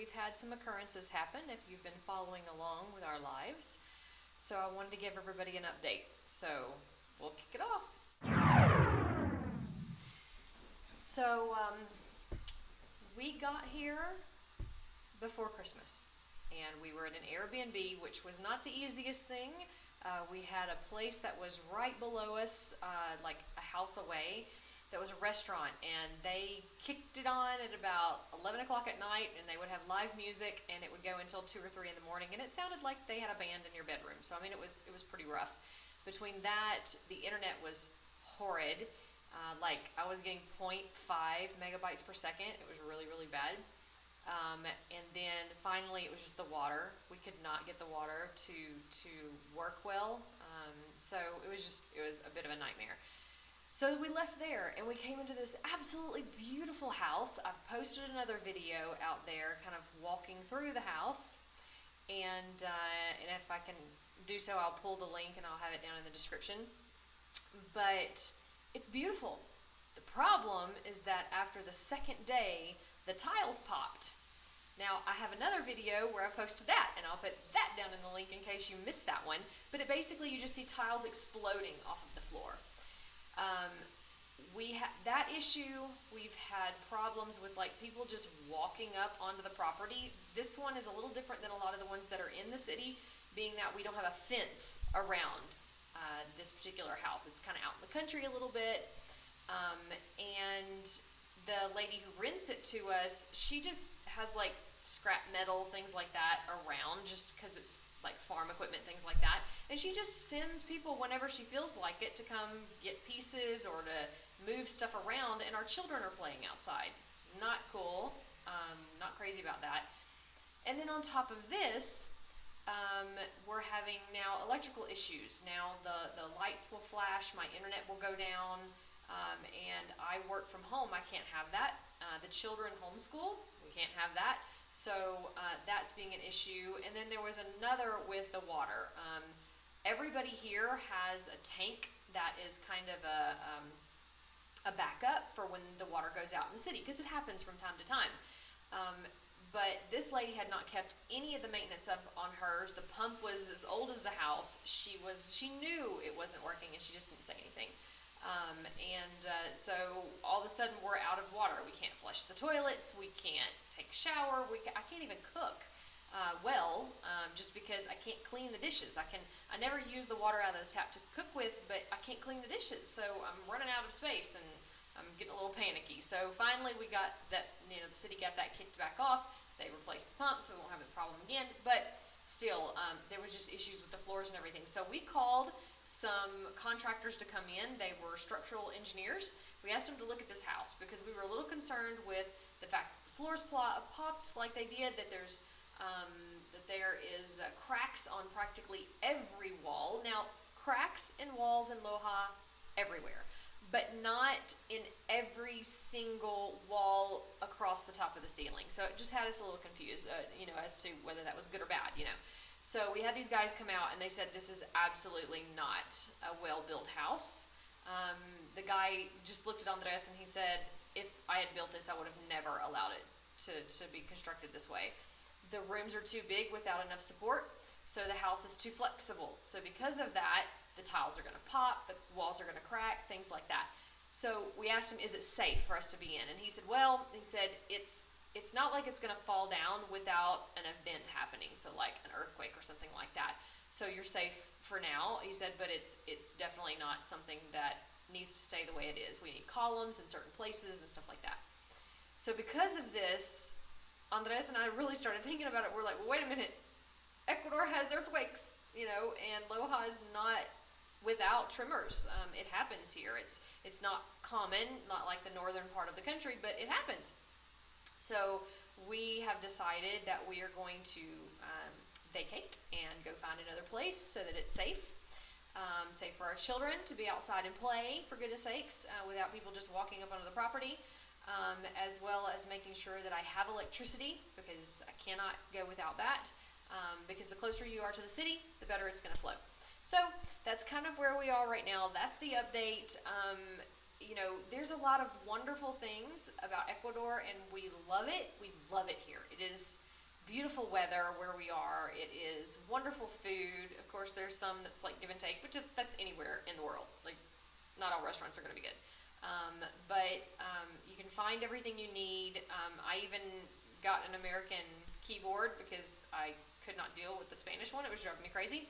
we've had some occurrences happen if you've been following along with our lives. So I wanted to give everybody an update. So we'll kick it off. So we got here before Christmas, and we were at an Airbnb, which was not the easiest thing. We had a place that was right below us, like a house away, that was a restaurant, and they kicked it on at about 11 o'clock at night, and they would have live music, and it would go until 2 or 3 in the morning, and it sounded like they had a band in your bedroom. So I mean, it was pretty rough. Between that, the internet was horrid. Like I was getting 0.5 megabytes per second. It was really, really bad. And then finally it was just the water. We could not get the water to work well. So it was a bit of a nightmare. So we left there and we came into this absolutely beautiful house. I've posted another video out there kind of walking through the house. And if I can do so, I'll pull the link and I'll have it down in the description. But it's beautiful. The problem is that after the second day, the tiles popped. Now, I have another video where I posted that, and I'll put that down in the link in case you missed that one. But basically, you just see tiles exploding off of the floor. That issue, we've had problems with like people just walking up onto the property. This one is a little different than a lot of the ones that are in the city, being that we don't have a fence around this particular house. It's kind of out in the country a little bit. And the lady who rents it to us, she just has like scrap metal, things like that around, just because it's like farm equipment, things like that. And she just sends people whenever she feels like it to come get pieces or to move stuff around, and our children are playing outside. Not cool. Not crazy about that. And then on top of this, we're having now electrical issues. Now the lights will flash, my internet will go down, and I work from home. I can't have that. The children homeschool. We can't have that. So that's being an issue. And then there was another with the water. Everybody here has a tank that is kind of a backup for when the water goes out in the city, because it happens from time to time. But this lady had not kept any of the maintenance up on hers. The pump was as old as the house. She knew it wasn't working, and she just didn't say anything. So all of a sudden we're out of water. We can't flush the toilets. We can't take a shower. I can't even cook just because I can't clean the dishes. I never use the water out of the tap to cook with, but I can't clean the dishes. So I'm running out of space, and I'm getting a little panicky. So finally we got that, the city got that kicked back off. They replaced the pump, so we won't have the problem again. But still, there was just issues with the floors and everything. So we called some contractors to come in. They were structural engineers. We asked them to look at this house because we were a little concerned with the fact that the floors popped like they did, that there is cracks on practically every wall. Now, cracks in walls in Loja everywhere, but not in every single wall across the top of the ceiling. So it just had us a little confused, as to whether that was good or bad, So we had these guys come out, and they said this is absolutely not a well-built house. The guy just looked at Andres and he said, if I had built this, I would have never allowed it to be constructed this way. The rooms are too big without enough support, so the house is too flexible. So because of that, the tiles are going to pop, the walls are going to crack, things like that. So we asked him, is it safe for us to be in? And he said, it's not like it's going to fall down without an event happening, so like an earthquake or something like that. So you're safe for now, he said, but it's definitely not something that needs to stay the way it is. We need columns in certain places and stuff like that. So because of this, Andres and I really started thinking about it. We're like, well, wait a minute, Ecuador has earthquakes, and Loja is not without tremors. It happens here. It's not common, not like the northern part of the country, but it happens. So we have decided that we are going to vacate and go find another place so that it's safe. Safe for our children to be outside and play, for goodness sakes, without people just walking up onto the property, as well as making sure that I have electricity, because I cannot go without that, because the closer you are to the city, the better it's going to flow. So that's kind of where we are right now. That's the update. There's a lot of wonderful things about Ecuador, and we love it. We love it here. It is beautiful weather where we are. It is wonderful food. Of course, there's some that's like give and take, but that's anywhere in the world. Like, not all restaurants are going to be good. But you can find everything you need. I even got an American keyboard because I could not deal with the Spanish one. It was driving me crazy.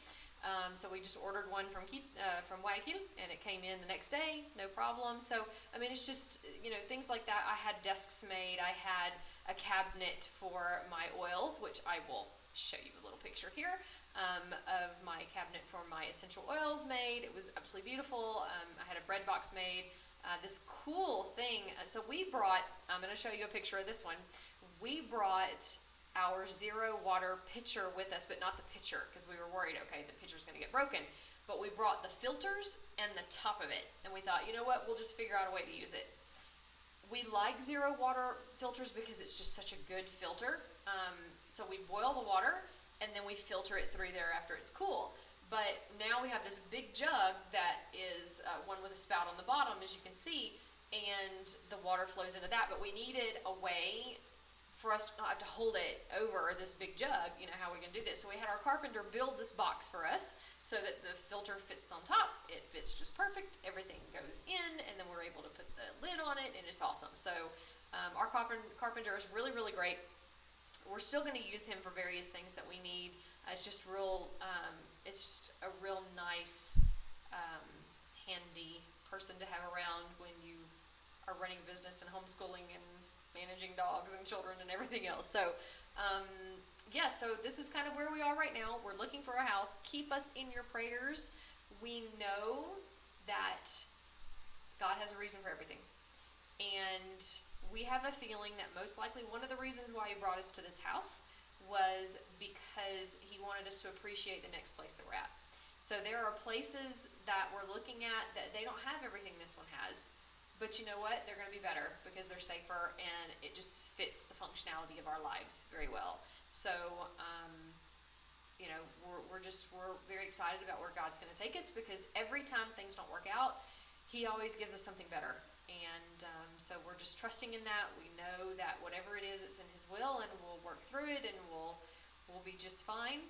So we just ordered one from Guayaquil, and it came in the next day, no problem. So, I mean, it's just, things like that. I had desks made. I had a cabinet for my oils, which I will show you a little picture here, of my cabinet for my essential oils made. It was absolutely beautiful. I had a bread box made. This cool thing, so we brought, I'm going to show you a picture of this one. We brought our zero water pitcher with us, but not the pitcher, because we were worried, okay, the pitcher's going to get broken. But we brought the filters and the top of it, and we thought, you know what, we'll just figure out a way to use it. We like zero water filters because it's just such a good filter. So we boil the water, and then we filter it through there after it's cool. But now we have this big jug that is one with a spout on the bottom, as you can see, and the water flows into that. But we needed a way for us to not have to hold it over this big jug. How are we going to do this? So we had our carpenter build this box for us so that the filter fits on top. It fits just perfect. Everything goes in, and then we're able to put the lid on it, and it's awesome. So our carpenter is really, really great. We're still going to use him for various things that we need. It's just a real nice, handy person to have around when you are running a business and homeschooling and managing dogs and children and everything else. So, so this is kind of where we are right now. We're looking for a house. Keep us in your prayers. We know that God has a reason for everything. And we have a feeling that most likely one of the reasons why He brought us to this house was because He wanted us to appreciate the next place that we're at. So there are places that we're looking at that they don't have everything this one has, but you know what? They're going to be better because they're safer, and it just fits the functionality of our lives very well. So, we're very excited about where God's going to take us, because every time things don't work out, He always gives us something better. And so we're just trusting in that. We know that whatever it is, it's in His will, and we'll work through it, and we'll be just fine.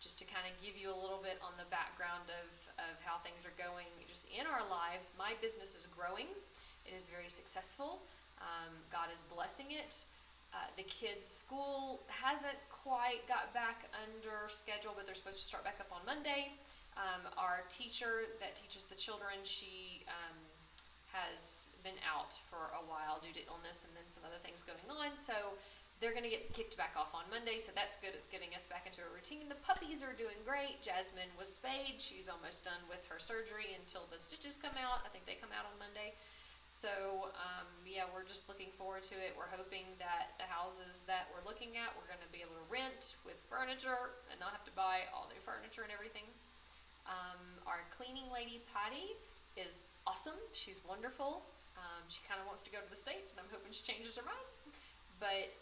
Just to kind of give you a little bit on the background of how things are going just in our lives. My business is growing. It is very successful. God is blessing it. The kids' school hasn't quite got back under schedule, but they're supposed to start back up on Monday. Our teacher that teaches the children, she has been out for a while due to illness and then some other things going on. So they're going to get kicked back off on Monday, so that's good. It's getting us back into a routine. The puppies are doing great. Jasmine was spayed. She's almost done with her surgery until the stitches come out. I think they come out on Monday. So, we're just looking forward to it. We're hoping that the houses that we're looking at, we're going to be able to rent with furniture and not have to buy all new furniture and everything. Our cleaning lady, Patty, is awesome. She's wonderful. She kind of wants to go to the States, and I'm hoping she changes her mind. But,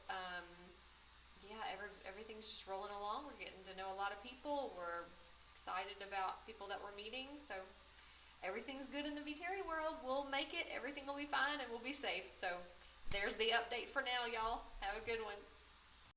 everything's just rolling along. We're getting to know a lot of people. We're excited about people that we're meeting. So everything's good in the Viteri world. We'll make it. Everything will be fine, and we'll be safe. So there's the update for now, y'all. Have a good one.